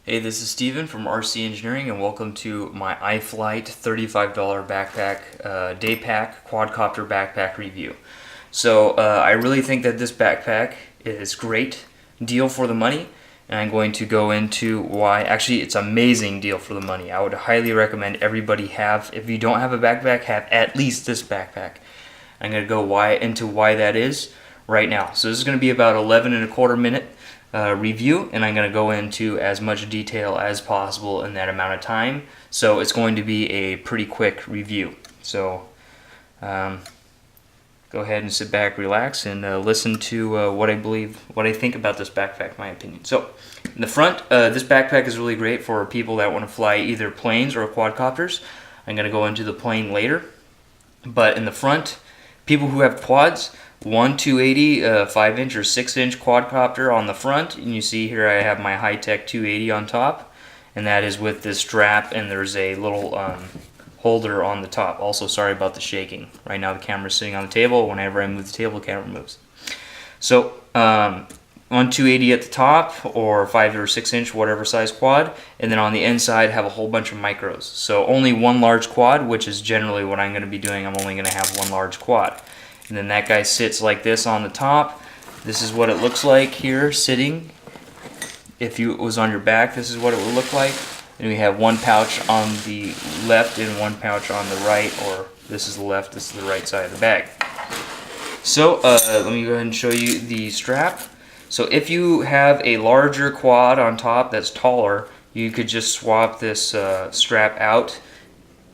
Hey, this is Steven from RC Engineering, and welcome to my iFlight $35 backpack, day pack, quadcopter backpack review. So I really think that this backpack is great deal for the money, and I'm going to go into why. Actually, it's an amazing deal for the money. I would highly recommend everybody have, if you don't have a backpack, have at least this backpack. I'm going to go into why that is right now. So this is going to be about 11 and a quarter minute review, and I'm going to go into as much detail as possible in that amount of time. So it's going to be a pretty quick review. So go ahead and sit back, relax, and listen to what I think about this backpack, my opinion. So in the front, this backpack is really great for people that want to fly either planes or quadcopters. I'm going to go into the plane later, but in the front, people who have quads, 280 5-inch or 6-inch quadcopter on the front, and you see here I have my Hi-Tech 280 on top, and that is with this strap, and there's a little holder on the top. Also, sorry about the shaking. Right now the camera's sitting on the table. Whenever I move the table, the camera moves. So 280 at the top, or 5 or 6-inch, whatever size quad, and then on the inside have a whole bunch of micros. So only one large quad, which is generally what I'm going to be doing. I'm only going to have one large quad. And then that guy sits like this on the top. This is what it looks like here sitting. If it was on your back, this is what it would look like. And we have one pouch on the left and one pouch on the right, or this is the left, this is the right side of the bag. So let me go ahead and show you the strap. So if you have a larger quad on top that's taller, you could just swap this strap out.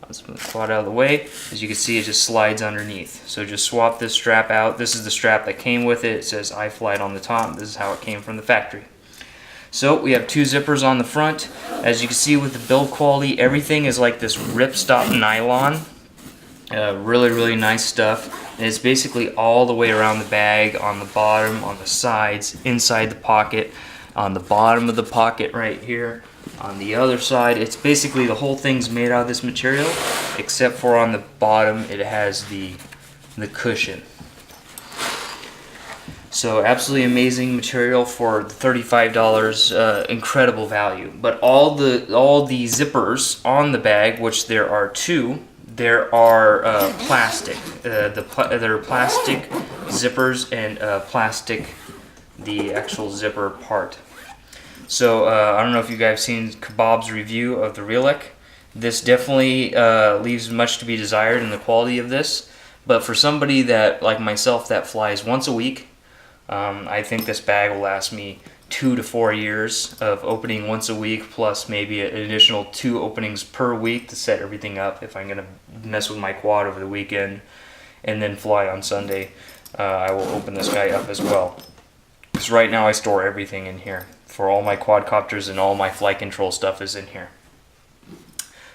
Let's move the quad out of the way. As you can see, it just slides underneath. So just swap this strap out. This is the strap that came with it. It says iFlight on the top. This is how it came from the factory. So we have two zippers on the front. As you can see with the build quality, everything is like this ripstop nylon. Really nice stuff. And it's basically all the way around the bag, on the bottom, on the sides, inside the pocket, on the bottom of the pocket right here. On the other side, it's basically the whole thing's made out of this material, except for on the bottom it has the cushion. So absolutely amazing material for $35, incredible value. But all the zippers on the bag, which there are two, there are plastic. There are plastic zippers and the actual zipper part. So I don't know if you guys have seen Kebab's review of the Relec. This definitely leaves much to be desired in the quality of this. But for somebody that, like myself, that flies once a week, I think this bag will last me 2 to 4 years of opening once a week, plus maybe an additional 2 openings per week to set everything up if I'm going to mess with my quad over the weekend and then fly on Sunday. I will open this guy up as well. Because right now I store everything in here. For all my quadcopters and all my flight control stuff is in here.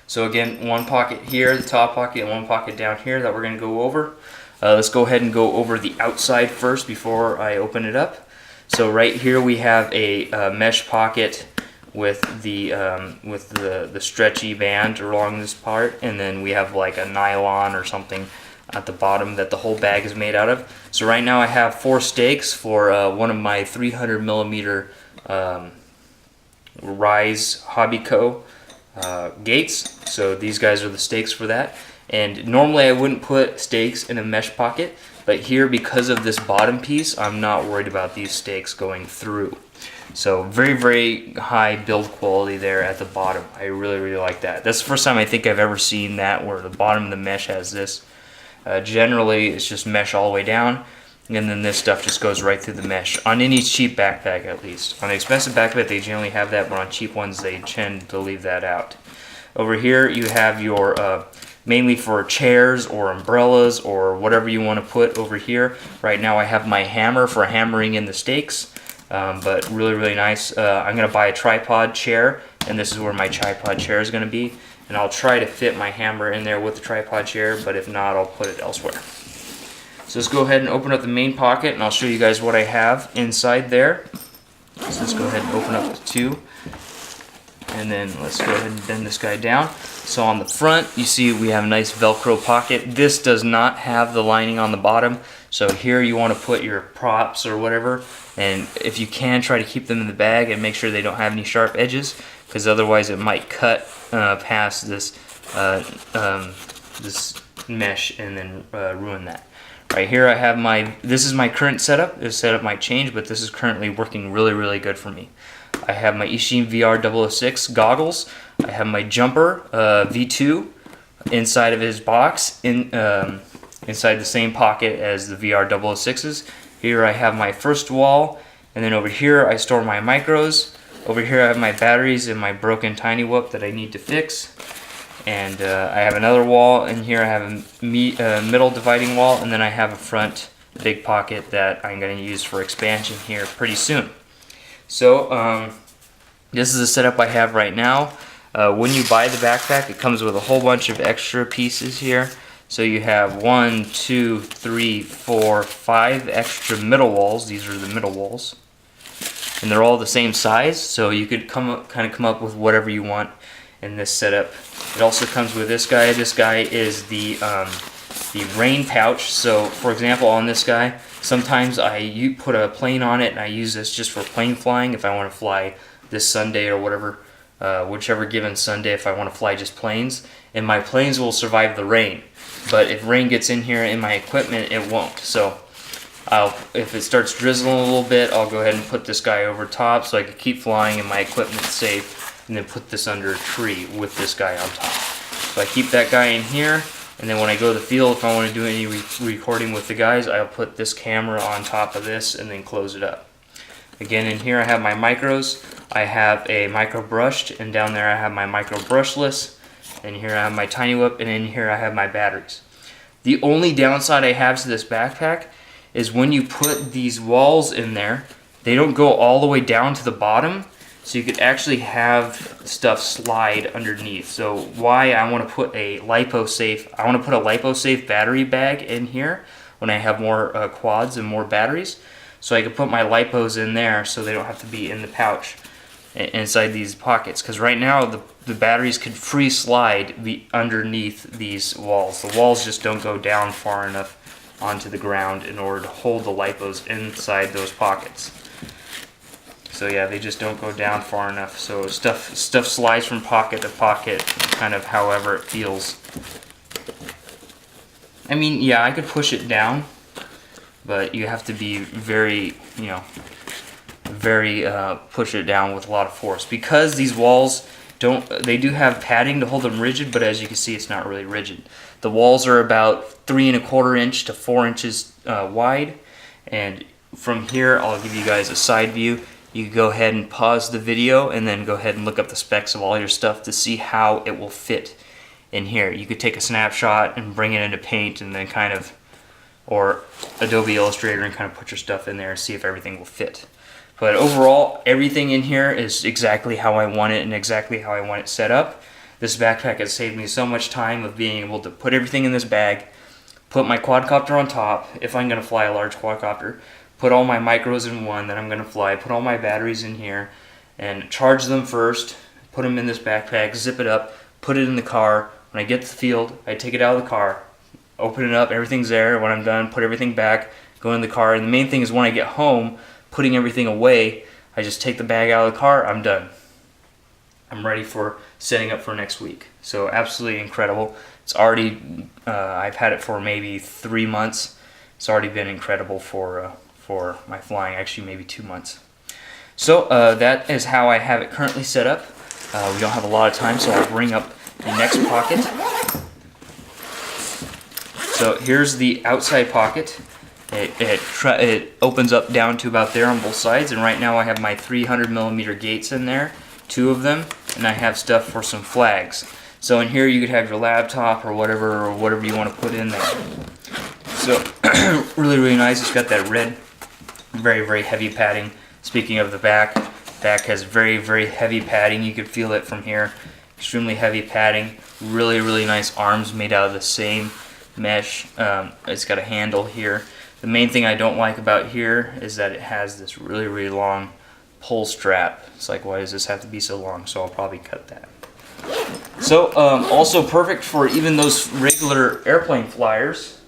So again, one pocket here, the top pocket, and one pocket down here that we're going to go over. Let's go ahead and go over the outside first before I open it up. So right here we have a mesh pocket with the stretchy band along this part, and then we have like a nylon or something at the bottom that the whole bag is made out of. So right now I have 4 stakes for one of my 300 millimeter Rise Hobbyco gates. So these guys are the stakes for that. And normally I wouldn't put stakes in a mesh pocket, but here, because of this bottom piece, I'm not worried about these stakes going through. So very high build quality there at the bottom. I really like that. That's the first time I think I've ever seen that, where the bottom of the mesh has this. Generally it's just mesh all the way down, and then this stuff just goes right through the mesh. On any cheap backpack, at least. On the expensive backpack they generally have that, but on cheap ones they tend to leave that out. Over here you have your mainly for chairs or umbrellas or whatever you want to put over here. Right now I have my hammer for hammering in the stakes, but really nice. I'm going to buy a tripod chair, and this is where my tripod chair is going to be. And I'll try to fit my hammer in there with the tripod chair, but if not, I'll put it elsewhere. So let's go ahead and open up the main pocket, and I'll show you guys what I have inside there. So let's go ahead and open up the 2. And then let's go ahead and bend this guy down. So on the front, you see we have a nice Velcro pocket. This does not have the lining on the bottom. So here you want to put your props or whatever. And if you can, try to keep them in the bag and make sure they don't have any sharp edges, because otherwise it might cut past this this mesh and then ruin that. Right here I have this is my current setup. This setup might change, but this is currently working really good for me. I have my Eachine VR006 goggles. I have my jumper V2 inside of his box, inside the same pocket as the VR006s. Here I have my first wall, and then over here I store my micros. Over here I have my batteries and my broken Tiny Whoop that I need to fix. And I have another wall, and here I have a middle dividing wall, and then I have a front big pocket that I'm going to use for expansion here pretty soon. So this is the setup I have right now. When you buy the backpack, it comes with a whole bunch of extra pieces here. So you have 1, 2, 3, 4, 5 extra middle walls. These are the middle walls, and they're all the same size. So you could come up with whatever you want in this setup. It also comes with this guy. This guy is the rain pouch. So for example, on this guy, sometimes you put a plane on it, and I use this just for plane flying. If I want to fly this Sunday or whatever, whichever given Sunday, if I want to fly just planes, and my planes will survive the rain. But if rain gets in here in my equipment, it won't. So if it starts drizzling a little bit, I'll go ahead and put this guy over top so I can keep flying and my equipment's safe, and then put this under a tree with this guy on top. So I keep that guy in here, and then when I go to the field, if I want to do any recording with the guys, I'll put this camera on top of this and then close it up. Again, in here I have my micros. I have a micro brushed, and down there I have my micro brushless. And here I have my Tiny Whoop, and in here I have my batteries. The only downside I have to this backpack is when you put these walls in there, they don't go all the way down to the bottom, so you could actually have stuff slide underneath. So why I want to put a LipoSafe battery bag in here when I have more quads and more batteries, so I can put my lipos in there so they don't have to be in the pouch inside these pockets, because right now the batteries could free slide underneath these walls. The walls just don't go down far enough onto the ground in order to hold the lipos inside those pockets. So yeah, they just don't go down far enough. So stuff slides from pocket to pocket, kind of however it feels. I mean, yeah, I could push it down, but you have to be very, push it down with a lot of force, because these walls they do have padding to hold them rigid, but as you can see, it's not really rigid. The walls are about 3 1/4 inch to 4 inches wide, and from here I'll give you guys a side view. You can go ahead and pause the video and then go ahead and look up the specs of all your stuff to see how it will fit in here. You could take a snapshot and bring it into Paint, and then or Adobe Illustrator, and kind of put your stuff in there and see if everything will fit. But overall, everything in here is exactly how I want it and exactly how I want it set up. This backpack has saved me so much time of being able to put everything in this bag, put my quadcopter on top, if I'm going to fly a large quadcopter, put all my micros in one that I'm going to fly, put all my batteries in here, and charge them first, put them in this backpack, zip it up, put it in the car. When I get to the field, I take it out of the car, open it up, everything's there. When I'm done, put everything back, go in the car. And the main thing is when I get home, putting everything away, I just take the bag out of the car, I'm done. I'm ready for setting up for next week. So absolutely incredible. It's already, I've had it for maybe 3 months. It's already been incredible for my flying, actually maybe 2 months. So that is how I have it currently set up. We don't have a lot of time, so I'll bring up the next pocket. So here's the outside pocket. It opens up down to about there on both sides, and right now I have my 300mm gates in there, 2 of them, and I have stuff for some flags. So in here you could have your laptop or whatever you want to put in there. So really nice. It's got that red, very heavy padding. Speaking of the back has very heavy padding. You could feel it from here. Extremely heavy padding. Really nice arms made out of the same mesh. It's got a handle here. The main thing I don't like about here is that it has this really long pull strap. It's like, why does this have to be so long? So I'll probably cut that. So also perfect for even those regular airplane flyers.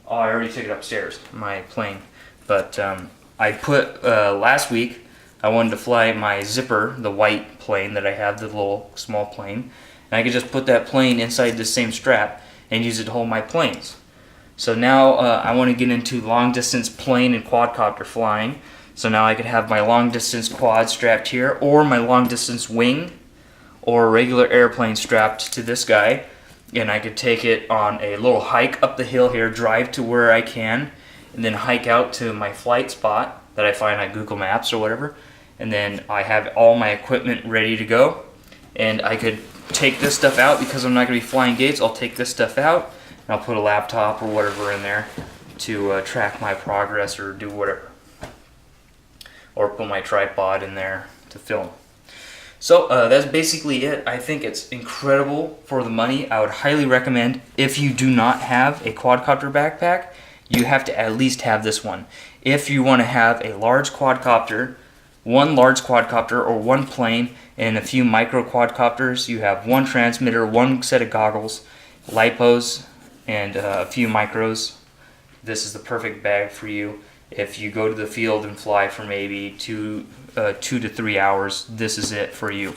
Oh, I already took it upstairs, my plane. But I put last week I wanted to fly my Zipper, the white plane that I have, the little small plane, and I could just put that plane inside the same strap and use it to hold my planes. So now I want to get into long distance plane and quadcopter flying. So now I could have my long distance quad strapped here, or my long distance wing, or a regular airplane strapped to this guy, and I could take it on a little hike up the hill here, drive to where I can, and then hike out to my flight spot that I find on Google Maps or whatever, and then I have all my equipment ready to go, and I could take this stuff out because I'm not going to be flying gates. I'll take this stuff out and I'll put a laptop or whatever in there to track my progress or do whatever, or put my tripod in there to film. So that's basically it. I think it's incredible for the money. I would highly recommend, if you do not have a quadcopter backpack, you have to at least have this one. If you want to have a large quadcopter, one large quadcopter or one plane, and a few micro quadcopters, you have one transmitter, one set of goggles, lipos, and a few micros. This is the perfect bag for you. If you go to the field and fly for maybe 2 to 3 hours, this is it for you.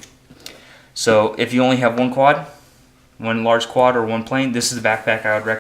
So if you only have one large quad or one plane, this is the backpack I would recommend.